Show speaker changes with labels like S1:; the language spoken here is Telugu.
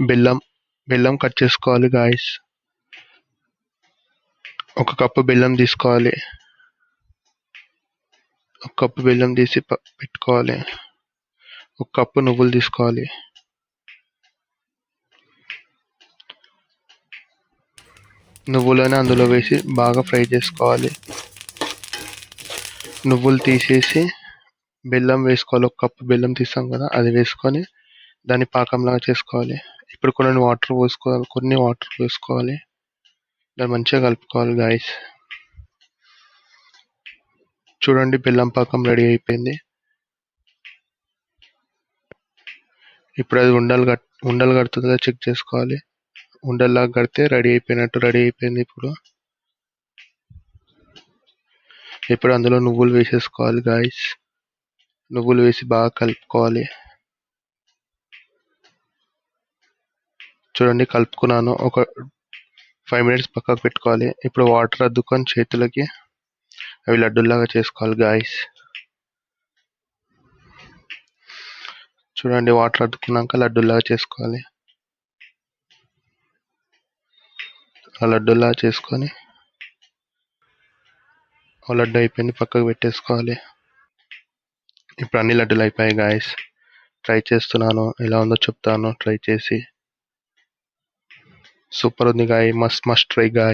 S1: బెల్లం బెల్లం కట్ చేసుకోవాలి గాయస్. 1 కప్పు బెల్లం తీసుకోవాలి. 1 కప్పు బెల్లం తీసి పెట్టుకోవాలి. 1 కప్పు నువ్వులు తీసుకోవాలి. నువ్వులను అందులో వేసి బాగా ఫ్రై చేసుకోవాలి. నువ్వులు తీసేసి బెల్లం వేసుకోవాలి. 1 కప్పు బెల్లం తీసాం కదా, అది వేసుకొని దాన్ని పాకంలాగా చేసుకోవాలి. ఇప్పుడు కొన్ని వాటర్ వేసుకోవాలి. దాన్ని మంచిగా కలుపుకోవాలి గాయస్. చూడండి, బెల్లం పాకం రెడీ అయిపోయింది. ఇప్పుడు అది ఉండలు కడుతుందో చెక్ చేసుకోవాలి. ఉండల్లాగా కడితే రెడీ అయిపోయింది. ఇప్పుడు అందులో నువ్వులు వేసేసుకోవాలి గాయస్. నువ్వులు వేసి బాగా కలుపుకోవాలి. చూడండి, కలుపుకున్నాను. ఒక 5 మినిట్స్ పక్కకు పెట్టుకోవాలి. ఇప్పుడు వాటర్ అద్దుకొని చేతులకి అవి లడ్డూల్లాగా చేసుకోవాలి గాయస్. చూడండి, వాటర్ అద్దుకున్నాక లడ్డూల్లాగా చేసుకోవాలి. ఆ లడ్డూల్లాగా చేసుకొని లడ్డు అయిపోయింది, పక్కకు పెట్టేసుకోవాలి. ఇప్పుడు అన్ని లడ్డూలు అయిపోయాయి గాయస్. ట్రై చేస్తున్నాను, ఎలా ఉందో చెప్తాను ట్రై చేసి. సూపర్ ఉంది గాయ్, మస్ట్ ట్రై గాయ్.